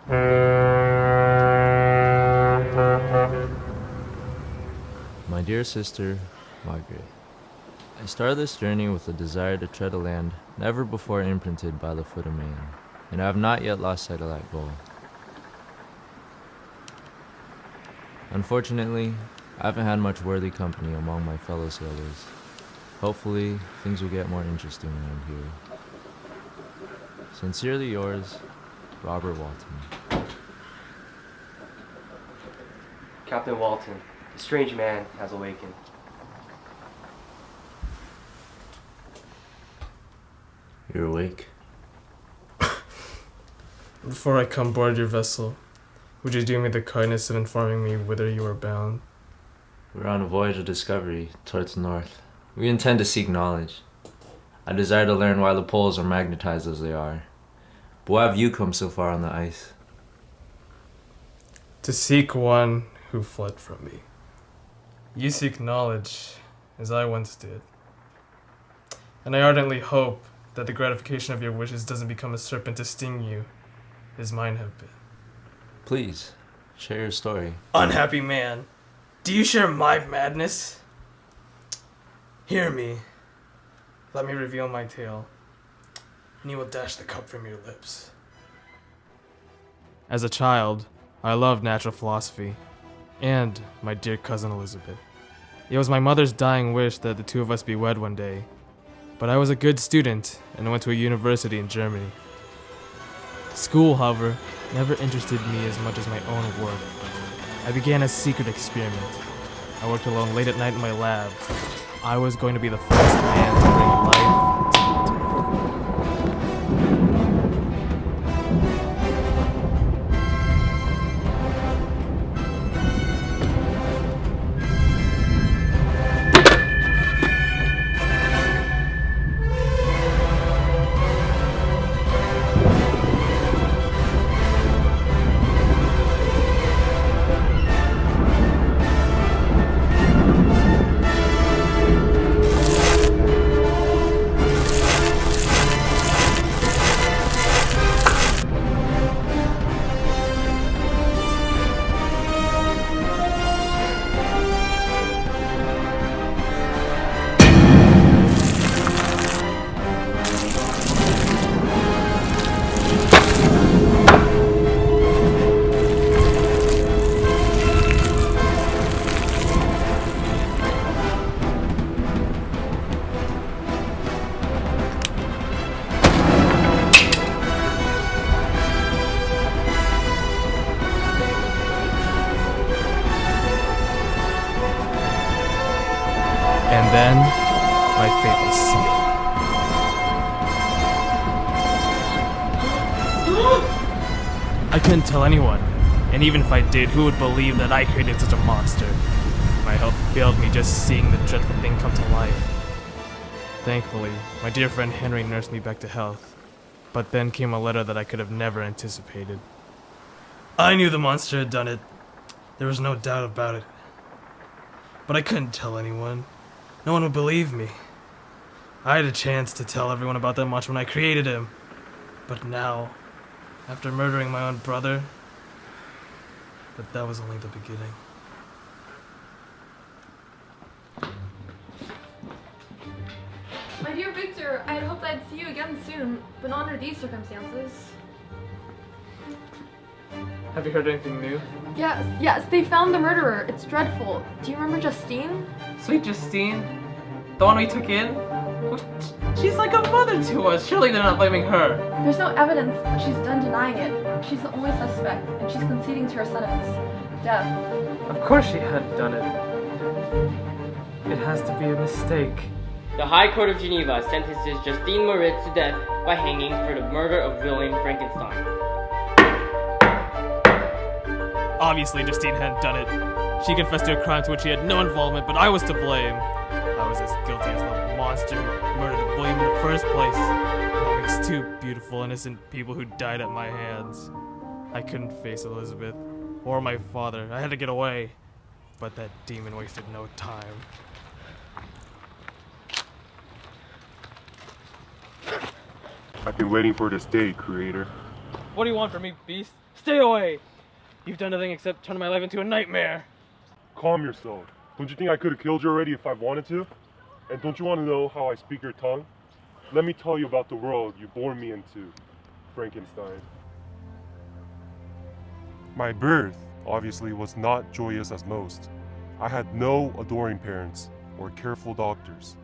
My dear sister, Margaret, I started this journey with a desire to tread a land never before imprinted by the foot of man, and I have not yet lost sight of that goal. Unfortunately, I haven't had much worthy company among my fellow sailors. Hopefully, things will get more interesting around here. Sincerely yours, Robert Walton. Captain Walton, a strange man has awakened. You're awake? Before I come board your vessel, would you do me the kindness of informing me whither you are bound? We're on a voyage of discovery towards the north. We intend to seek knowledge. I desire to learn why the poles are magnetized as they are. But why have you come so far on the ice? To seek one who fled from me. You seek knowledge, as I once did. And I ardently hope that the gratification of your wishes doesn't become a serpent to sting you, as mine have been. Please, share your story. Unhappy man, do you share my madness? Hear me. Let me reveal my tale, and you will dash the cup from your lips. As a child, I loved natural philosophy, and my dear cousin Elizabeth. It was my mother's dying wish that the two of us be wed one day, but I was a good student and went to a university in Germany. School, however, never interested me as much as my own work. I began a secret experiment. I worked alone late at night in my lab. I was going to be the first man to bring life to And then, my fate was sealed. I couldn't tell anyone, and even if I did, who would believe that I created such a monster? My health failed me just seeing the dreadful thing come to life. Thankfully, my dear friend Henry nursed me back to health, but then came a letter that I could have never anticipated. I knew the monster had done it. There was no doubt about it. But I couldn't tell anyone. No one would believe me. I had a chance to tell everyone about that monster when I created him. But now, after murdering my own brother, but that was only the beginning. My dear Victor, I had hoped I'd see you again soon, but not under these circumstances. Have you heard anything new? Yes, they found the murderer. It's dreadful. Do you remember Justine? Sweet Justine, the one we took in? She's like a mother to us. Surely they're not blaming her. There's no evidence, but she's done denying it. She's the only suspect, and she's conceding to her sentence. Death. Of course she hadn't done it. It has to be a mistake. The High Court of Geneva sentences Justine Moritz to death by hanging for the murder of William Frankenstein. Obviously, Justine hadn't done it. She confessed to a crime to which she had no involvement, but I was to blame. I was as guilty as the monster who murdered William in the first place. That makes two beautiful, innocent people who died at my hands. I couldn't face Elizabeth or my father. I had to get away, but that demon wasted no time. I've been waiting for this day, Creator. What do you want from me, beast? Stay away! You've done nothing except turn my life into a nightmare. Calm yourself. Don't you think I could have killed you already if I wanted to? And don't you want to know how I speak your tongue? Let me tell you about the world you bore me into, Frankenstein. My birth, obviously, was not joyous as most. I had no adoring parents or careful doctors.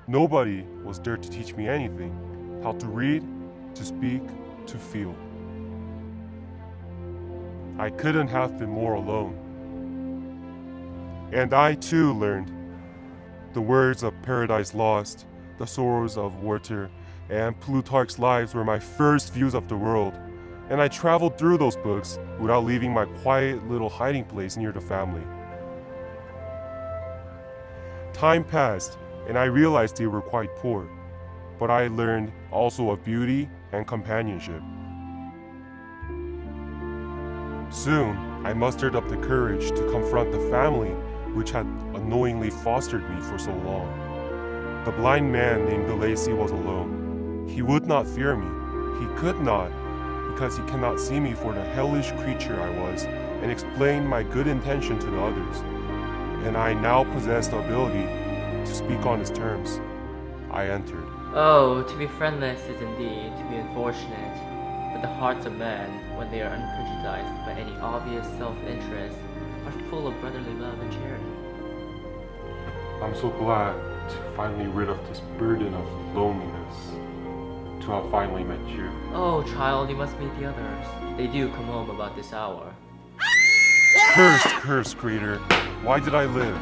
Nobody was there to teach me anything, how to read, to speak, to feel. I couldn't have been more alone. And I too learned the words of Paradise Lost, the sorrows of Werther, and Plutarch's Lives were my first views of the world. And I traveled through those books without leaving my quiet little hiding place near the family. Time passed, and I realized they were quite poor, but I learned also of beauty and companionship. Soon, I mustered up the courage to confront the family which had unknowingly fostered me for so long. The blind man named Delacy was alone. He would not fear me. He could not, because he cannot see me for the hellish creature I was, and explain my good intention to the others. And I now possessed the ability to speak on his terms. I entered. Oh, to be friendless is indeed to be unfortunate, but the hearts of men, when they are unprejudiced by any obvious self-interest, are full of brotherly love and charity. I'm so glad to finally rid of this burden of loneliness, to have finally met you. Oh, child, you must meet the others. They do come home about this hour. Cursed creator, why did I live?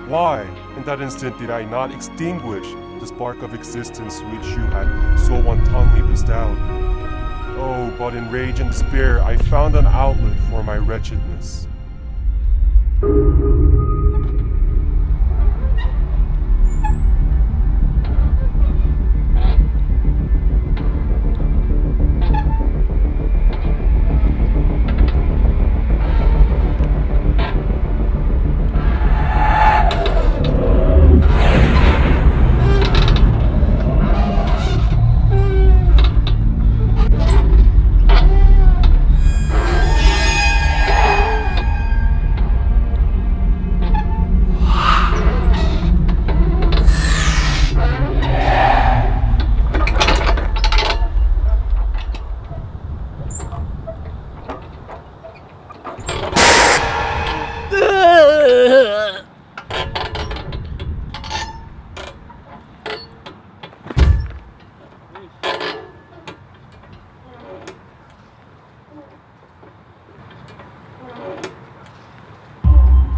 Why, in that instant, did I not extinguish the spark of existence which you had so wantonly bestowed? Oh, but in rage and despair, I found an outlet for my wretchedness.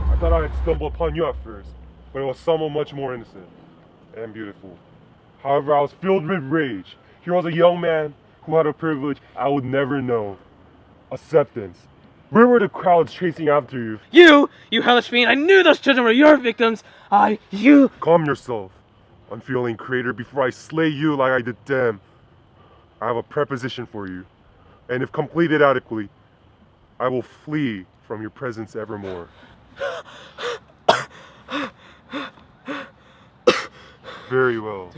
I thought I had stumbled upon you at first, but it was someone much more innocent and beautiful. However, I was filled with rage. Here was a young man who had a privilege I would never know. Acceptance. Where were the crowds chasing after you? You hellish fiend! I knew those children were your victims! You! Calm yourself, unfeeling creator, before I slay you like I did them. I have a preposition for you, and if completed adequately, I will flee from your presence evermore. Very well.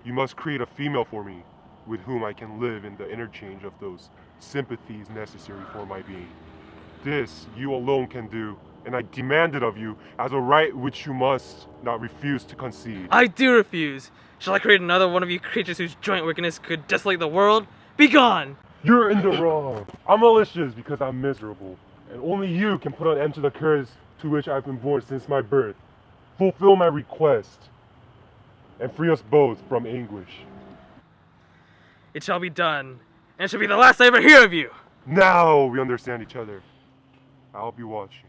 You must create a female for me, with whom I can live in the interchange of those sympathies necessary for my being. This you alone can do, and I demand it of you as a right which you must not refuse to concede. I do refuse! Shall I create another one of you creatures whose joint wickedness could desolate the world? Be gone! You're in the wrong. I'm malicious because I'm miserable, and only you can put an end to the curse to which I've been born since my birth. Fulfill my request, and free us both from anguish. It shall be done, and it shall be the last I ever hear of you! Now we understand each other. I'll be watching.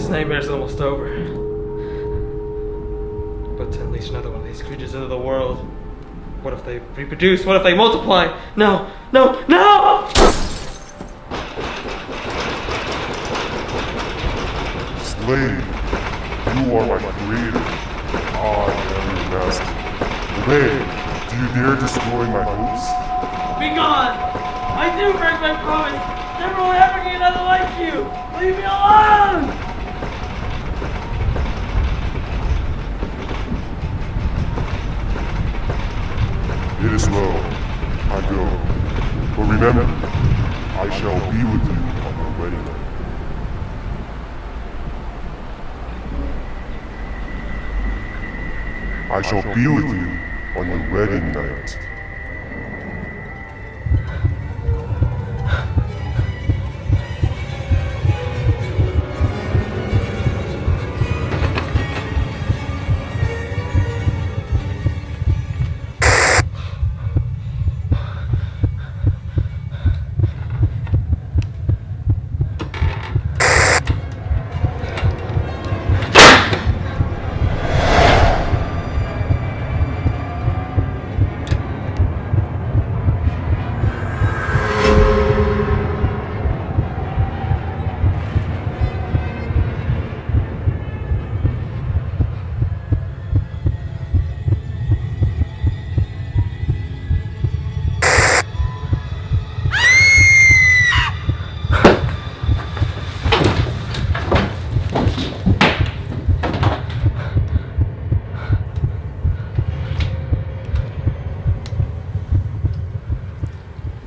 This nightmare's almost over. But to unleash another one of these creatures into the world. What if they reproduce? What if they multiply? No! No! No! Slave, you are my creator. I am your master. Obey, do you dare destroy my hopes? Be gone! I do break my promise! Never will ever get another like you! Leave me alone! It is well. I go. But remember, I shall be with you on your wedding night. I shall be with you on your wedding night.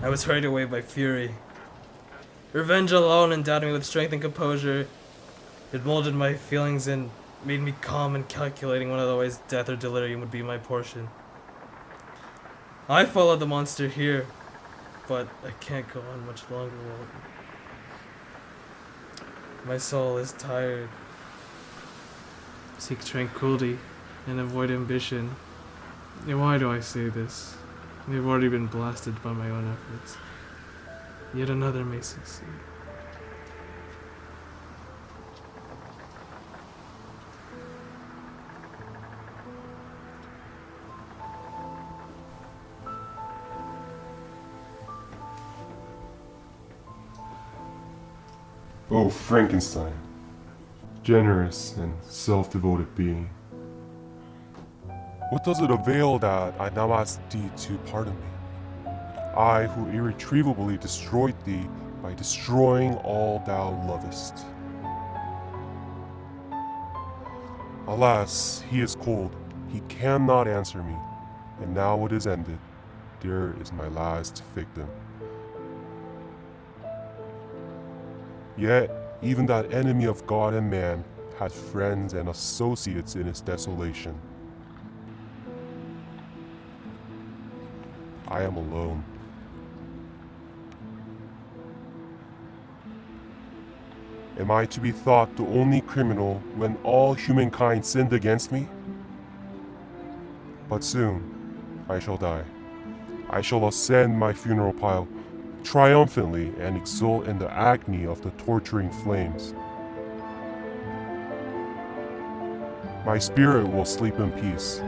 I was hurried away by fury. Revenge alone endowed me with strength and composure. It molded my feelings and made me calm and calculating when otherwise death or delirium would be my portion. I followed the monster here, but I can't go on much longer. My soul is tired. Seek tranquility and avoid ambition. And why do I say this? They've already been blasted by my own efforts. Yet another may succeed. Oh, Frankenstein, generous and self-devoted being. What does it avail that I now ask thee to pardon me? I who irretrievably destroyed thee by destroying all thou lovest. Alas, he is cold, he cannot answer me, and now it is ended. There is my last victim. Yet, even that enemy of God and man had friends and associates in his desolation. I am alone. Am I to be thought the only criminal when all humankind sinned against me? But soon, I shall die. I shall ascend my funeral pile triumphantly and exult in the agony of the torturing flames. My spirit will sleep in peace.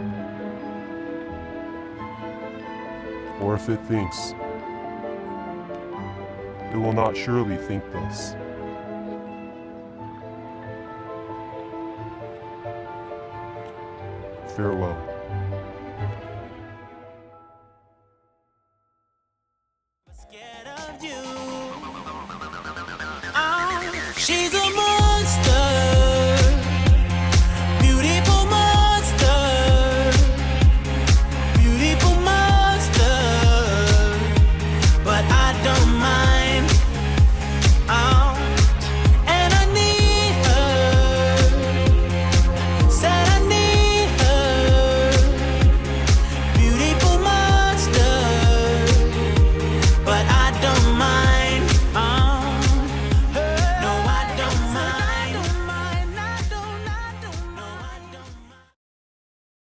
Or if it thinks, it will not surely think thus. Farewell.